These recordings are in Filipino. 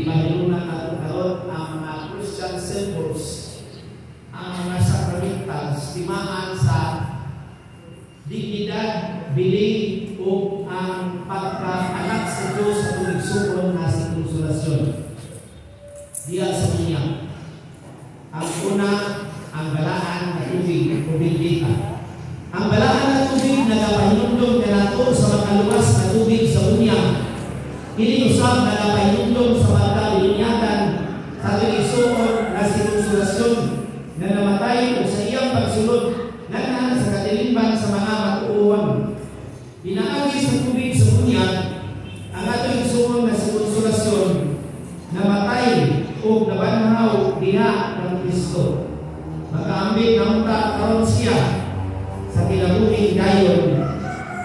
gipahinunan natin karon ang mga Christian symbols, ang mga sacramentals, timaan sa dignidad, bili o ang pagkaanak sa Diyos sa tuligsuon na si konsolasyon. Diya sa niya. Ang una, ang balaan na tubig o bibita. Ang balaan na tubig nagapahinundong kanato sa makaluwas na tubig sa unya. Ini usab nagapahinundong sa magkalinyatan sa tuligsuon na si konsolasyon na namatay o sa iyang pagsulod nagnan sa katilimban sa mga matuuan. Pinaagi sa tubig sa unya ang atong igsuon na si konsolasyon namatay o nabanhaw diha ng Kristo. Makaambit na unta karon siya sa kinabuhing dayon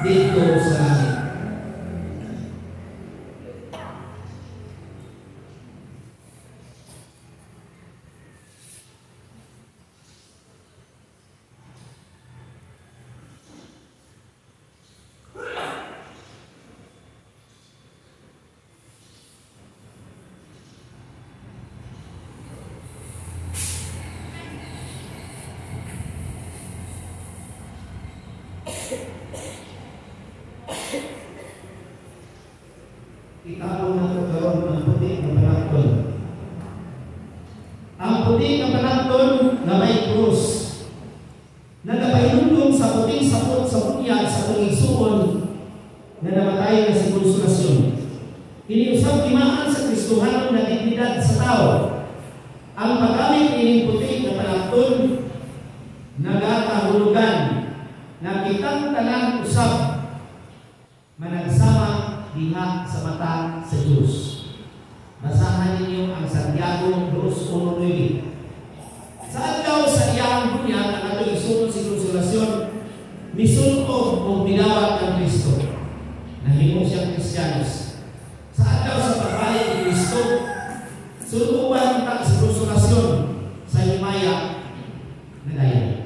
dito sa langit. Ikaw na karon ang puti na panakton. Ang puti na panakton na may krus na napahinundong sa puting sapot sa unya sa tungigsuon na namatay na si konsolasyon. Iniusap timaan sa Kristohanon na dignidad sa tao. Ang paggamit ining puti na panakton nagakahulugan na kitang tanan usab managsama diha sa mata sa Diyos. Basahan ninyo ang Santiago 2:1-9. Sa adlaw sa iyang bunyag ang atong igsuon si konsolasyon, misul-o o binawat ng Kristo. Nahimo siyang Kristiyanos. Sa adlaw sa pagbalik ni Kristo, suluban ta sa konsolasyon sa himaya na dayon.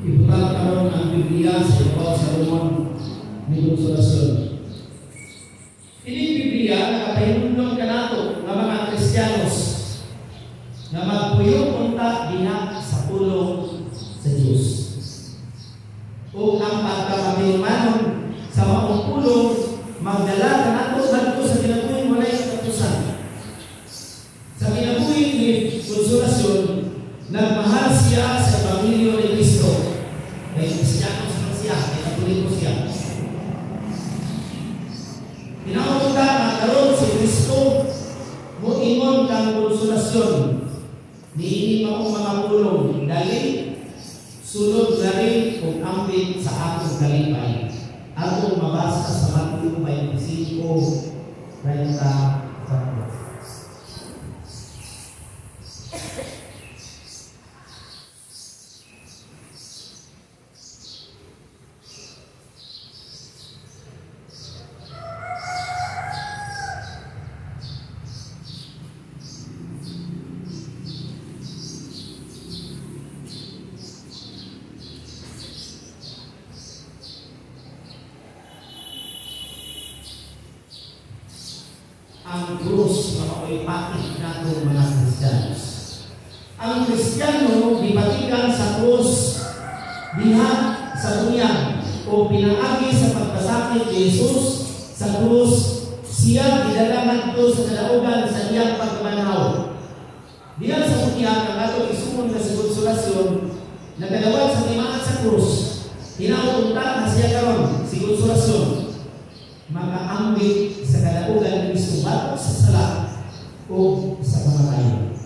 Ibutal karon ang Biblia sa ibabaw sa lumon ni konsolasyon. Ini Biblia nakapahinundong kanato nga mga Kristiyanos na magpuyo unta diha sa pulong sa Dios. O ang pagkamabilmanon sa maong pulong magdala kanato ngadto sa kinabuhing walay katusan. Sa kinabuhing ni konsolasyon nagmahal siya sa pamilya ni Kristo. Kaya Kristiyanos lang siya, kaya Katoliko siya. Pinakapunta na karoon si Kristo muingon kang konsolasyon. Niini akong mga pulong dali sunod na rin kung ambit sa akong kalipay. Atong mabasa sa Matthew 25:30. Ang krus na makoipakit nato mga Kristiyanos. Ang Kristiyano gibatikan sa krus diha sa bunyag o pinaagi sa pagkasakit ni Jesus sa krus. Siya gidalaman ito sa kalaugan sa iyang pagmanaw. Diha sa bunyag ang ato isuon na Nagkadawat sa timaan sa krus, hinautunta na siya karon si konsolasyon, makaambit sa kadaugan ni Kristo batok sa sala o sa pamatayon.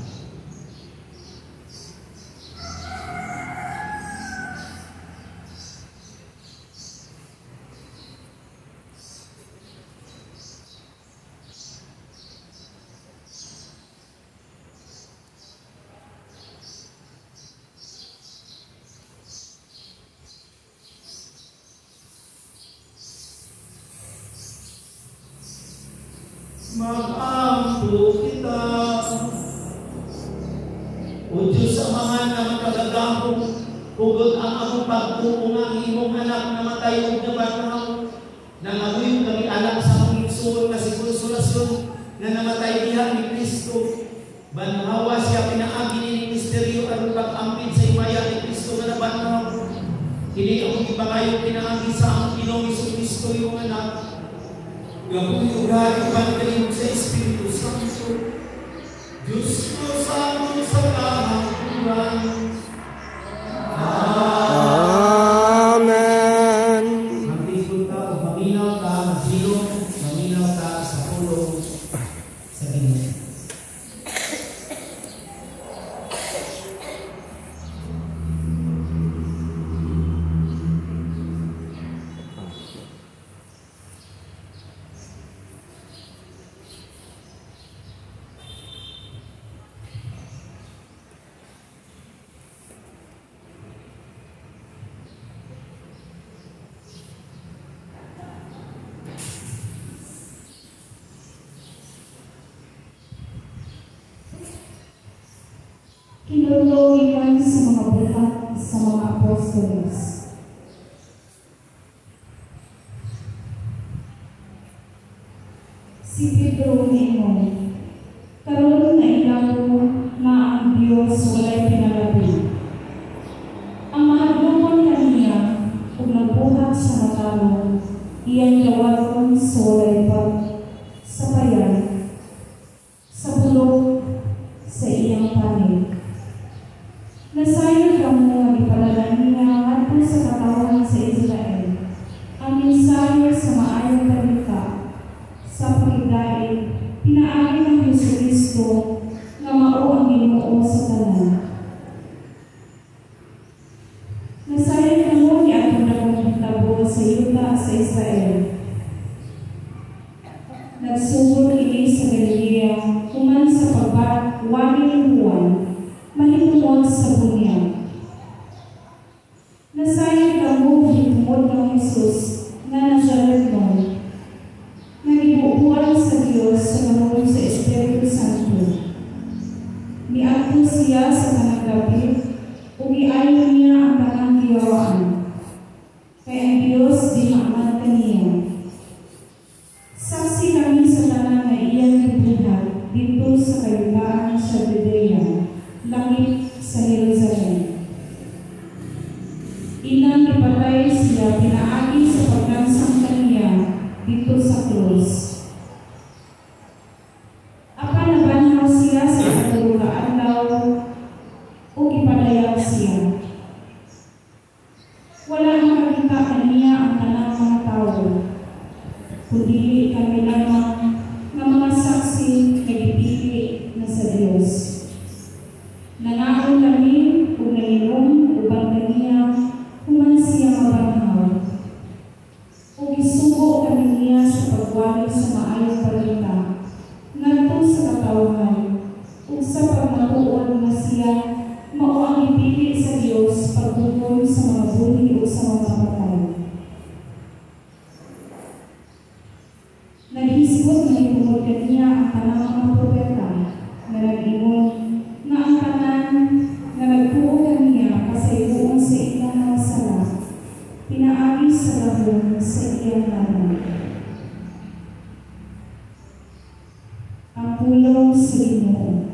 Mag-ampo kita, O Diyos amahan na magkagagahong, hugod ang among pagtuunga ang imong anak na matay o nabanhaw, nang amoy kami anak sa among igsoon na si konsolasyon na namatay diha ni Kristo. Banhawa siya pinaagi ni misteryo aron pag-ampid sa imaya ni Kristo na nabanhaw. Kini ang ibangayon pinaagi sa among Ginoong Kristo yung anak. Gabong ugali pagkalimog sa Espiritu Santo, Diyos ko sa among sa kahapuran. Amen. Magtipon ka o maminaw ka, magsilong, maminaw ka sa pulong sa Ginoo. Kinulungan sa mga buhat sa mga apostolos. Si Pedro niingon, karon na ilabo na ang Diyos walay pinalabi. Ang mahadlokon kaniya kung nabuhat sa matalo, iyang gawaron sa walay pagsabayan, sa bulok, sa iyang panig. Nasayang kamo ang ipadala niya ato sa katawan sa Israel, ang mensahe sa maayong balita sa pagdaig, pinaagi ng Jesucristo na mao ang Ginoo sa tanan. Nasayang kamo ni atong nagtabo sa yuta sa Israel. Nagsugod ini sa Galilea, human sa pagwagi ni Juan, mahitungod sa bunyag. Nasayang kamo mahitungod ng Jesus na Nazaretnon, na gibubuan sa Diyos sa manunod sa Espiritu Santo. Niadto siya sa tanang gabi, ug giayon niya ang tanang giyawaan. Kaya ang Diyos di maaman kaniya. Saksi kami sa tanang na iyang gibuhat dito sa kayutaan sa Judea, langit sa Jerusalem. Inang ipatay siya pinaagi sa paglansang kaniya dito sa krus. Apan nabanhaw siya sa katulungan adlaw o ipadayag siya. Wala makakita kaniya ang tanang mga tao, kundi kami lamang ng mga saksi na gipili na sa Diyos. Nangaon kami kung nainom upang kaniya human siya mabanhaw. Kung isugo kami niya sa pagwali sa maayong balita, ngadto sa katawhan, ug sa pagmatuon na siya mao ang ipili sa Dios pagtugon sa mga buhi o sa mga patay. Naghisgot na itungod kaniya ang tanang mga propeta na nag-ingon na ang tanan na nagtuo kaniya kasayuon sa ilang mga sala, pinaagi sa labong sa iyang laman. Ang pulong sa Ginoo.